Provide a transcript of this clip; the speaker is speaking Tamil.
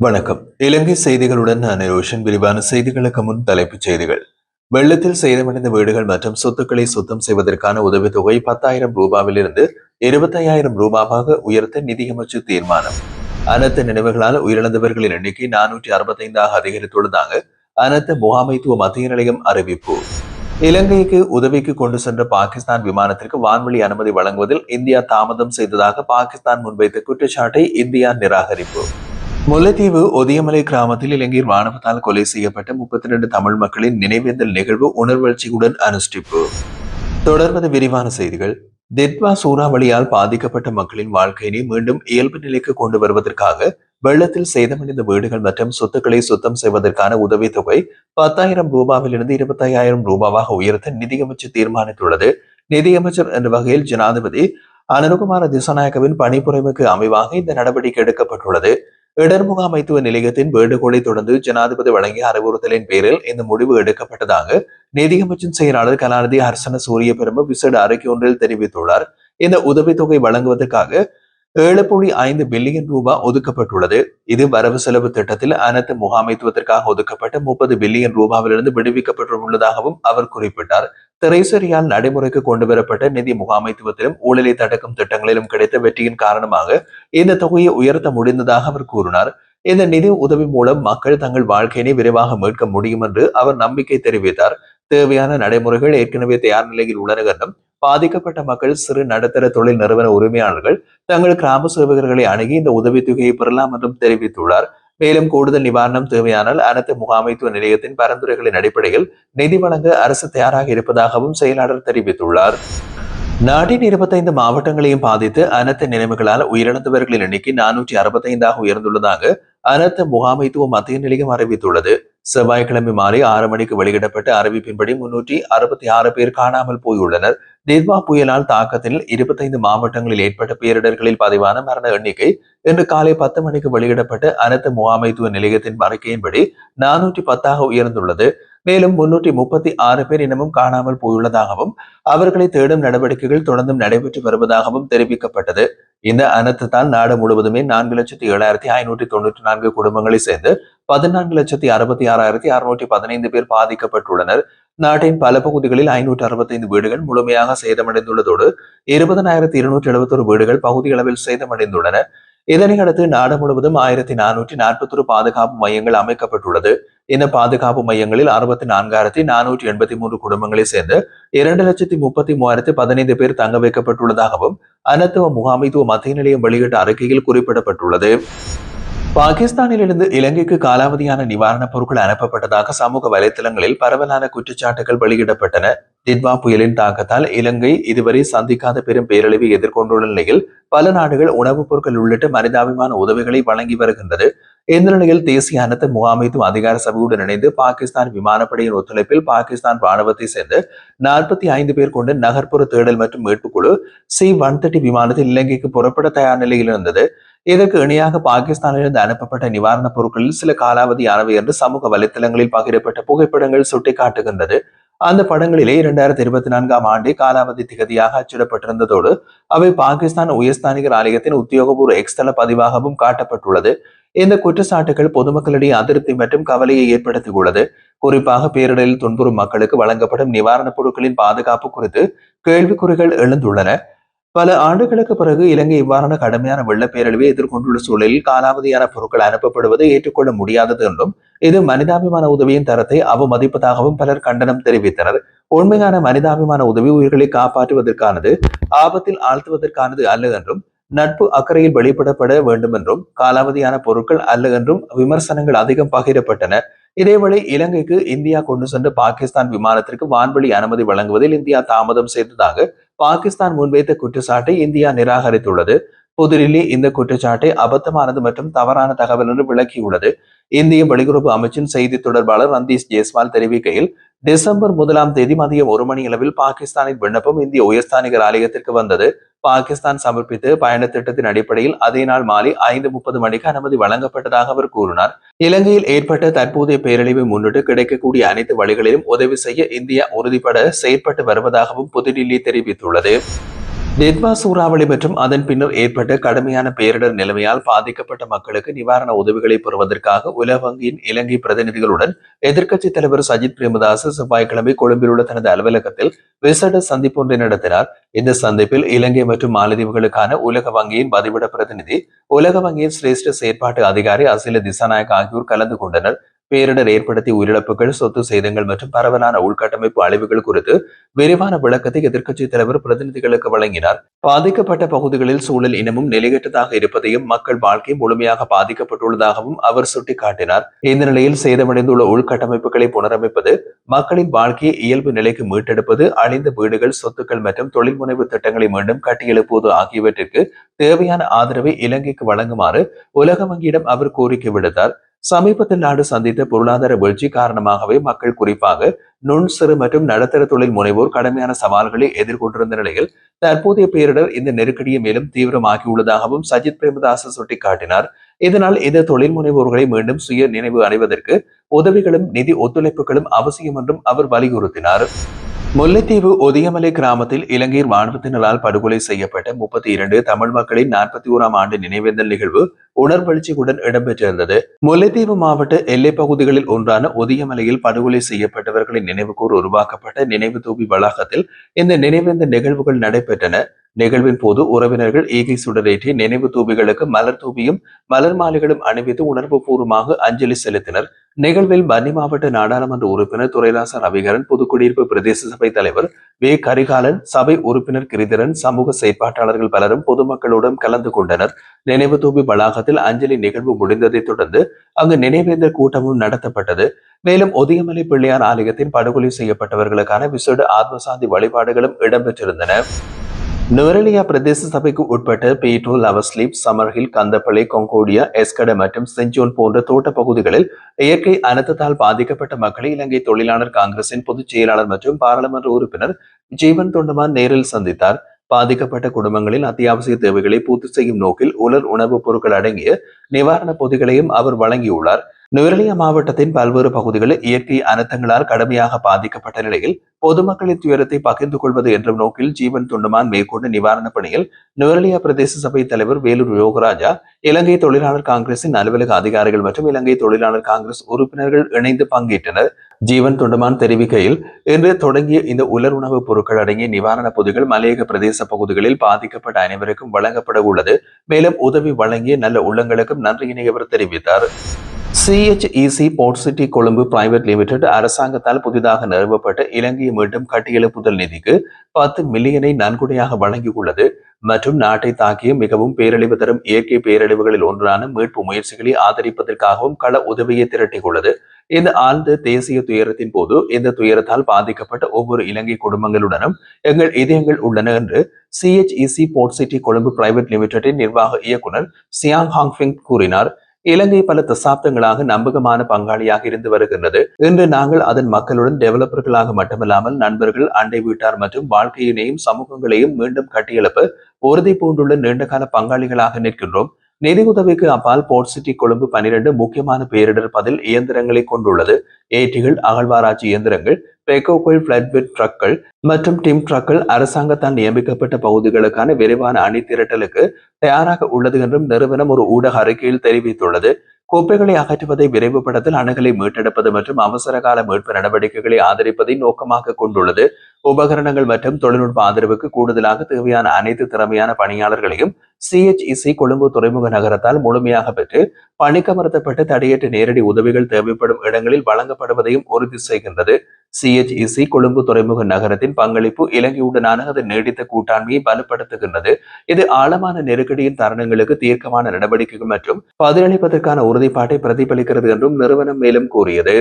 வணக்கம். இலங்கை செய்திகளுடன் நான் ரோஷன். விரிவான செய்திகளுக்கு முன் தலைப்புச் செய்திகள். வெள்ளத்தில் சேதமடைந்த வீடுகள் மற்றும் சொத்துக்களை சுத்தம் செய்வதற்கான உதவித்தொகை 10,000 ரூபாவிலிருந்து 25,000 ரூபாவாக உயர்த்த நிதியமைச்சு தீர்மானம். அனர்த்த நினைவுகளால் உயிரிழந்தவர்களின் எண்ணிக்கை 465 அதிகரித்துள்ளதாக அனர்த்த முகாமைத்துவ மத்திய நிலையம் அறிவிப்பு. இலங்கைக்கு உதவிக்கு கொண்டு சென்ற பாகிஸ்தான் விமானத்திற்கு வான்வழி அனுமதி வழங்குவதில் இந்தியா தாமதம் செய்ததாக பாகிஸ்தான் முன்வைத்த குற்றச்சாட்டை இந்தியா நிராகரிப்பு. முல்லைத்தீவு ஒதியமலை கிராமத்தில் இலங்கையில் ராணுவத்தால் கொலை செய்யப்பட்ட 32 தமிழ் மக்களின் நினைவேந்தல் நிகழ்வு உணர்வெழுச்சியுடன் அனுஷ்டிப்பு. தொடர்வது விரிவான செய்திகள். திட்வா சூறாவளியால் பாதிக்கப்பட்ட மக்களின் வாழ்க்கையினை மீண்டும் இயல்பு நிலைக்கு கொண்டு வருவதற்காக வெள்ளத்தில் சேதமடைந்த வீடுகள் மற்றும் சொத்துக்களை சுத்தம் செய்வதற்கான உதவித்தொகை 10,000 ரூபாவிலிருந்து 25,000 ரூபாவாக உயர்த்த நிதியமைச்சு தீர்மானித்துள்ளது. நிதியமைச்சர் என்ற வகையில் ஜனாதிபதி அனுரகுமார திசாநாயக்கவின் பணிப்புரைமைக்கு அமைவாக இந்த நடவடிக்கை எடுக்கப்பட்டுள்ளது. இடர் முகாமைத்துவ நிலையத்தின் வேண்டுகோளை தொடர்ந்து ஜனாதிபதி வழங்கிய அறிவுறுத்தலின் பேரில் இந்த முடிவு எடுக்கப்பட்டதாக நிதியமைச்சின் செயலாளர் கலாநிதி ஹர்சன சூரிய பெரும விசேட அறிக்கை ஒன்றில் தெரிவித்துள்ளார். இந்த உதவித்தொகை வழங்குவதற்காக 7.5 பில்லியன் ரூபாய் ஒதுக்கப்பட்டுள்ளது. இது வரவு செலவு திட்டத்தில் அனைத்து முகாமைத்துவத்திற்காக ஒதுக்கப்பட்ட 30 பில்லியன் ரூபாவிலிருந்து விடுவிக்கப்பட்டுள்ளதாகவும் அவர் குறிப்பிட்டார். திரைசரியால் நடைமுறைக்கு கொண்டுவரப்பட்ட நிதி முகாமைத்துவத்திலும் ஊழலை தடுக்கும் திட்டங்களிலும் கிடைத்த வெற்றியின் காரணமாக இந்த தொகையை உயர்த்த முடிந்ததாக அவர் கூறினார். இந்த நிதி உதவி மூலம் மக்கள் தங்கள் வாழ்க்கையினை விரைவாக மீட்க முடியும் என்று அவர் நம்பிக்கை தெரிவித்தார். தேவையான நடைமுறைகள் ஏற்கனவே தயார் நிலையில் உள்ளன என்றும் பாதிக்கப்பட்ட மக்கள், சிறு நடுத்தர தொழில் நிறுவன உரிமையாளர்கள் தங்கள் கிராம சேவகர்களை அணுகி இந்த உதவித்தொகையை பெறலாம் என்றும் தெரிவித்துள்ளார். மேலும் கூடுதல் நிவாரணம் தேவையானால் அனைத்து முகாமைத்துவ நிலையத்தின் பரிந்துரைகளின் அடிப்படையில் நிதி வழங்க அரசு தயாராக இருப்பதாகவும் செயலாளர் தெரிவித்துள்ளார். நாட்டின் 25 மாவட்டங்களையும் பாதித்து அனர்த்த நிலைமைகளால் உயிரிழந்தவர்களின் எண்ணிக்கை 465 உயர்ந்துள்ளதாக அனர்த்த முகாமைத்துவ மத்திய நிலையம் அறிவித்துள்ளது. செவ்வாய்க்கிழமை மாலை 6 மணிக்கு வெளியிடப்பட்ட அறிவிப்பின்படி 366 பேர் காணாமல் போயுள்ளனர். திட்வா புயலால் தாக்கத்தில் 25 மாவட்டங்களில் ஏற்பட்ட பேரிடர்களில் பதிவான மரண எண்ணிக்கை இன்று காலை 10 மணிக்கு வெளியிடப்பட்ட அனர்த்த முகாமைத்துவ நிலையத்தின் அறிக்கையின்படி 410 உயர்ந்துள்ளது. மேலும் 336 பேர் இன்னமும் காணாமல் போயுள்ளதாகவும் அவர்களை தேடும் நடவடிக்கைகள் தொடர்ந்தும் நடைபெற்று வருவதாகவும் தெரிவிக்கப்பட்டது. இந்த அனர்த்தத்தால் நாடு முழுவதுமே 4,07,594 குடும்பங்களை சேர்ந்து 14,66,615 பேர் பாதிக்கப்பட்டுள்ளனர். நாட்டின் பல பகுதிகளில் 565 வீடுகள் முழுமையாக சேதமடைந்துள்ளதோடு 20,271 வீடுகள் பகுதியளவில் சேதமடைந்துள்ளன. இதனையடுத்து நாடு முழுவதும் 1,441 பாதுகாப்பு மையங்கள் அமைக்கப்பட்டுள்ளது. இந்த பாதுகாப்பு மையங்களில் 64,483 குடும்பங்களை சேர்ந்து 2,33,015 பேர் தங்க வைக்கப்பட்டுள்ளதாகவும் அனர்த்த முகாமைத்துவ மத்திய நிலையம் வெளியிட்ட அறிக்கையில் குறிப்பிடப்பட்டுள்ளது. பாகிஸ்தானிலிருந்து இலங்கைக்கு காலாவதியான நிவாரணப் பொருட்கள் அனுப்பப்பட்டதாக சமூக வலைதளங்களில் பரவலான குற்றச்சாட்டுகள் வெளியிடப்பட்டன. திட்வா புயலின் தாக்கத்தால் இலங்கை இதுவரை சந்திக்காத பெரும் பேரழிவை எதிர்கொண்டுள்ள நிலையில் பல நாடுகள் உணவுப் பொருட்கள் உள்ளிட்ட மனிதாபிமான உதவிகளை வழங்கி வருகின்றது. இந்த நிலையில் தேசிய அனர்த்த முகாமைத்துவ அதிகார சபையுடன் இணைந்து பாகிஸ்தான் விமானப்படையின் ஒத்துழைப்பில் பாகிஸ்தான் ராணுவத்தை சேர்ந்து 45 பேர் கொண்ட நகர்ப்புற தேடல் மற்றும் மீட்புக் குழு C-130 விமானத்தில் இலங்கைக்கு புறப்பட தயார் நிலையில் இருந்தது. இதற்கு இணையாக பாகிஸ்தானிலிருந்து அனுப்பப்பட்ட நிவாரணப் பொருட்களில் சில காலாவதியானவை என்று சமூக வலைத்தளங்களில் பகிரப்பட்ட புகைப்படங்கள் சுட்டிக்காட்டுகின்றது. அந்த படங்களிலே 2024 ஆண்டே காலாவதி திகதியாக அச்சிடப்பட்டிருந்ததோடு அவை பாகிஸ்தான் உயர்ஸ்தானிகர் ஆலயத்தின் உத்தியோகபூர்வ எக்ஸ்தல பதிவாகவும் காட்டப்பட்டுள்ளது. இந்த குற்றச்சாட்டுகள் பொதுமக்களிடையே அதிருப்தி மற்றும் கவலையை ஏற்படுத்தியுள்ளது. குறிப்பாக பேரிடரில் துன்புறும் மக்களுக்கு வழங்கப்படும் நிவாரணப் பொருட்களின் பாதுகாப்பு குறித்து கேள்விக்குறிகள் எழுந்துள்ளன. பல ஆண்டுகளுக்கு பிறகு இலங்கை இவ்வாறான கடுமையான வெள்ள பேரழிவை எதிர்கொண்டுள்ள சூழலில் காலாவதியான பொருட்கள் அனுப்பப்படுவதை ஏற்றுக்கொள்ள முடியாதது என்றும் இது மனிதாபிமான உதவியின் தரத்தை அவமதிப்பதாகவும் பலர் கண்டனம் தெரிவித்தனர். உண்மையான மனிதாபிமான உதவி உயிர்களை காப்பாற்றுவதற்கானது, ஆபத்தில் ஆழ்த்துவதற்கானது அல்ல என்றும் நட்பு அக்கறையில் வெளிப்படப்பட வேண்டும் என்றும் காலாவதியான பொருட்கள் அல்ல என்றும் விமர்சனங்கள் அதிகம் பகிரப்பட்டன. இதேவேளை இலங்கைக்கு இந்தியா கொண்டு சென்ற பாகிஸ்தான் விமானத்திற்கு வான்வழி அனுமதி வழங்குவதில் இந்தியா தாமதம் செய்ததாக பாகிஸ்தான் முன்வைத்த குற்றச்சாட்டை இந்தியா நிராகரித்துள்ளது. புதுடில்லி இந்த குற்றச்சாட்டை அபத்தமானது மற்றும் தவறான தகவல் என்று விளக்கியுள்ளது. இந்திய வெளியுறவு அமைச்சின் செய்தி தொடர்பாளர் ரந்தீஷ் ஜெய்ஸ்வால் தெரிவிக்கையில், டிசம்பர் 1 மதியம் 1 மணி அளவில் பாகிஸ்தானின் விண்ணப்பம் இந்திய உயர்ஸ்தானிகர் ஆலயத்திற்கு வந்தது. பாகிஸ்தான் சமர்ப்பித்த பயண திட்டத்தின் அடிப்படையில் அதே நாள் மாலை 5:30 மணிக்கு அனுமதி வழங்கப்பட்டதாக அவர் கூறினார். இலங்கையில் ஏற்பட்ட தற்போதைய பேரழிவை முன்னிட்டு கிடைக்கக்கூடிய அனைத்து வழிகளிலும் உதவி செய்ய இந்தியா உறுதிபட செயற்பட்டு வருவதாகவும் புதுடில்லி தெரிவித்துள்ளது. டெட்வா சூறாவளி மற்றும் அதன் பின்னர் ஏற்பட்ட கடுமையான பேரிடர் நிலைமையால் பாதிக்கப்பட்ட மக்களுக்கு நிவாரண உதவிகளை பெறுவதற்காக உலக வங்கியின் இலங்கை பிரதிநிதிகளுடன் எதிர்க்கட்சித் தலைவர் சஜித் பிரேமதாச செவ்வாய்க்கிழமை கொழும்பில் உள்ள தனது அலுவலகத்தில் விசேட சந்திப்பு ஒன்றை நடத்தினார். இந்த சந்திப்பில் இலங்கை மற்றும் மாலத்தீவுகளுக்கான உலக வங்கியின் பதிவிட பிரதிநிதி, உலக வங்கியின் சிரேஷ்ட செயற்பாட்டு அதிகாரி அசில திசாநாயக் ஆகியோர் கலந்து கொண்டனர். பேரிடர் ஏற்படுத்திய உயிரிழப்புகள், சொத்து சேதங்கள் மற்றும் பரவலான உள்கட்டமைப்பு அழிவுகள் குறித்து விரிவான விளக்கத்தை எதிர்க்கட்சித் தலைவர் பிரதிநிதிகளுக்கு வழங்கினார். பாதிக்கப்பட்ட பகுதிகளில் சூழல் இனமும் நிலையற்றதாக இருப்பதையும், மக்கள் வாழ்க்கை முழுமையாக பாதிக்கப்பட்டுள்ளதாகவும் அவர் சுட்டிக்காட்டினார். இந்த நிலையில் சேதமடைந்துள்ள உள்கட்டமைப்புகளை புனரமைப்பது, மக்களின் வாழ்க்கையை இயல்பு நிலைக்கு மீட்டெடுப்பது, அழிந்த வீடுகள், சொத்துக்கள் மற்றும் தொழில் முனைவு திட்டங்களை மீண்டும் கட்டியெழுப்புவது ஆகியவற்றிற்கு தேவையான ஆதரவை இலங்கைக்கு வழங்குமாறு உலக வங்கியிடம் அவர் கோரிக்கை விடுத்தார். சமீபத்தில் நாடு சந்தித்த பொருளாதார வீழ்ச்சி காரணமாகவே மக்கள், குறிப்பாக நுண், சிறு மற்றும் நடுத்தர தொழில் முனைவோர் கடுமையான சவால்களை எதிர்கொண்டிருந்த நிலையில் தற்போதைய பேரிடர் இந்த நெருக்கடியை மேலும் தீவிரமாக்கியுள்ளதாகவும் சஜித் பிரேமதாச சுட்டிக்காட்டினார். இதனால் இந்த தொழில் முனைவோர்களை மீண்டும் சுய நினைவு அடைவதற்கு உதவிகளும் நிதி ஒத்துழைப்புகளும் அவசியம் என்றும் அவர் வலியுறுத்தினார். முல்லைத்தீவு ஒதியமலை கிராமத்தில் இலங்கை ராணுவத்தினரால் படுகொலை செய்யப்பட்ட 32 தமிழ் மக்களின் 41ஆம் ஆண்டு நினைவேந்தல் நிகழ்வு உணர்வெழுச்சியுடன் இடம்பெற்றிருந்தது. முல்லைத்தீவு மாவட்ட எல்லைப் பகுதிகளில் ஒன்றான ஒதியமலையில் படுகொலை செய்யப்பட்டவர்களின் நினைவுகூர் உருவாக்கப்பட்ட நினைவு தூபி வளாகத்தில் இந்த நினைவேந்தல் நிகழ்வுகள் நடைபெற்றன. நிகழ்வின் போது உறவினர்கள் ஈகை சுடரேற்றி நினைவு தூபிகளுக்கு மலர் தூபியும் மலர் மாலைகளும் அணிவித்து உணர்வு பூர்வமாக அஞ்சலி செலுத்தினர். நிகழ்வில் வன்னி மாவட்ட நாடாளுமன்ற உறுப்பினர் துரைராச ரவிகரன், புதுக்குடியிருப்பு பிரதேச சபை தலைவர் வே கரிகாலன், சபை உறுப்பினர் கிரிதரன், சமூக செயற்பாட்டாளர்கள் பலரும் பொதுமக்களுடன் கலந்து கொண்டனர். நினைவு தூபி வளாகத்தில் அஞ்சலி நிகழ்வு முடிந்ததை தொடர்ந்து அங்கு நினைவேந்தல் கூட்டமும் நடத்தப்பட்டது. மேலும் ஒதியமலை பிள்ளையார் ஆலயத்தின் படுகொலை செய்யப்பட்டவர்களுக்கான விசேட ஆத்மசாந்தி வழிபாடுகளும் இடம்பெற்றிருந்தன. நுவரெலியா பிரதேச சபைக்கு உட்பட்ட பீட்டோ, லவஸ்லீப், சமர்ஹில், கந்தப்பளை, கொங்கோடியா, எஸ்கட மற்றும் செஞ்சோன் போன்ற தோட்ட பகுதிகளில் இயற்கை அனர்த்தத்தால் பாதிக்கப்பட்ட மக்களை இலங்கை தொழிலாளர் காங்கிரசின் பொதுச் செயலாளர் மற்றும் பாராளுமன்ற உறுப்பினர் ஜீவன் தொண்டமான் நேரில் சந்தித்தார். பாதிக்கப்பட்ட குடும்பங்களின் அத்தியாவசிய தேவைகளை பூர்த்தி செய்யும் நோக்கில் உலர் உணவுப் பொருட்கள் அடங்கிய நிவாரணப் பொதிகளையும் அவர் வழங்கியுள்ளார். நுவரெலியா மாவட்டத்தின் பல்வேறு பகுதிகளில் இயற்கை அனர்த்தங்களால் கடுமையாக பாதிக்கப்பட்ட நிலையில் பொதுமக்களின் துயரத்தை பகிர்ந்து கொள்வது என்ற நோக்கில் ஜீவன் தொண்டமான் மேற்கொண்ட நிவாரணப் பணியில் நுவரெலியா பிரதேச சபை தலைவர் வேலூர் யோகராஜா, இலங்கை தொழிலாளர் காங்கிரசின் அலுவலக அதிகாரிகள் மற்றும் இலங்கை தொழிலாளர் காங்கிரஸ் உறுப்பினர்கள் இணைந்து பங்கேற்றனர். ஜீவன் தொண்டமான் தெரிவிக்கையில், இன்று தொடங்கிய இந்த உலர் உணவுப் பொருட்கள் அடங்கிய நிவாரண பொதிகள் மலையக பிரதேச பகுதிகளில் பாதிக்கப்பட்ட அனைவருக்கும் வழங்கப்பட உள்ளது. மேலும் உதவி வழங்கிய நல்ல உள்ளங்களுக்கும் நன்றியினை அவர் தெரிவித்தார். CHEC port city Colombo private limited அரசாங்கத்தால் புதிதாக நிறுவப்பட்ட இலங்கையை மீண்டும் கட்டியெழுப்புதல் நிதிக்கு 10 மில்லியனை நன்கொடையாக வழங்கியுள்ளது மற்றும் நாட்டை தாக்கிய மிகவும் பேரழிவு தரும் இயற்கை பேரழிவுகளில் ஒன்றான மீட்பு முயற்சிகளை ஆதரிப்பதற்காகவும் கள உதவியை திரட்டியுள்ளது. இந்த ஆழ்ந்த தேசிய துயரத்தின் போது இந்த துயரத்தால் பாதிக்கப்பட்ட ஒவ்வொரு இலங்கை குடும்பங்களுடனும் எங்கள் இதயங்கள் உள்ளன என்று CHEC port city Colombo private லிமிடெட்டின் நிர்வாக இயக்குனர் சியாங் ஹாங்ஃபிங் கூறினார். இலங்கை பல தசாப்தங்களாக நம்பகமான பங்காளியாக இருந்து வருகின்றது. இன்று நாங்கள் அதன் மக்களுடன் டெவலப்பர்களாக மட்டுமல்லாமல் நண்பர்கள், அண்டை வீட்டார் மற்றும் வாழ்க்கையினையும் சமூகங்களையும் மீண்டும் கட்டியெழுப்ப உறுதி பூண்டுள்ள நீண்டகால பங்காளிகளாக நிற்கின்றோம். நிதி உதவிக்கு அப்பால் போர்ட் சிட்டி கொழும்பு 12 முக்கியமான பேரிடர் பதில் இயந்திரங்களை கொண்டுள்ளது. ஏற்றிகள், அகழ்வாராய்ச்சி இயந்திரங்கள், பெக்கோக்கள், பிளட்பெட் ட்ரக்கள் மற்றும் டிம் ட்ரக்கள் அரசாங்கத்தால் நியமிக்கப்பட்ட பகுதிகளுக்கான விரைவான அணி திரட்டலுக்கு தயாராக உள்ளது என்றும் நிறுவனம் ஒரு ஊடக அறிக்கையில் தெரிவித்துள்ளது. குப்பைகளை அகற்றுவதை விரைவுபடுத்தல், அணுகலை மீட்டெடுப்பது மற்றும் அவசர கால மீட்பு நடவடிக்கைகளை ஆதரிப்பதை நோக்கமாக கொண்டுள்ளது. உபகரணங்கள் மற்றும் தொழில்நுட்ப ஆதரவுக்கு கூடுதலாக தேவையான அனைத்து திறமையான பணியாளர்களையும் CHEC கொழும்பு துறைமுக நகரத்தால் முழுமையாக பெற்று பணிக்கமர்த்தப்பட்டு தடையற்ற நேரடி உதவிகள் தேவைப்படும் இடங்களில் வழங்கப்படுவதையும் உறுதி செய்கின்றது. CHEC கொழும்பு துறைமுக நகரத்தின் பங்களிப்பு இலங்கையுடனான அதன் நீடித்த கூட்டாண்மையை வலுப்படுத்துகின்றது. இது ஆழமான நெருக்கடியின் தருணங்களுக்கு தீர்க்கமான நடவடிக்கைகள் மற்றும் பதிலளிப்பதற்கான உறுதிப்பாட்டை பிரதிபலிக்கிறது என்றும் நிறுவனம் மேலும் கூறியது.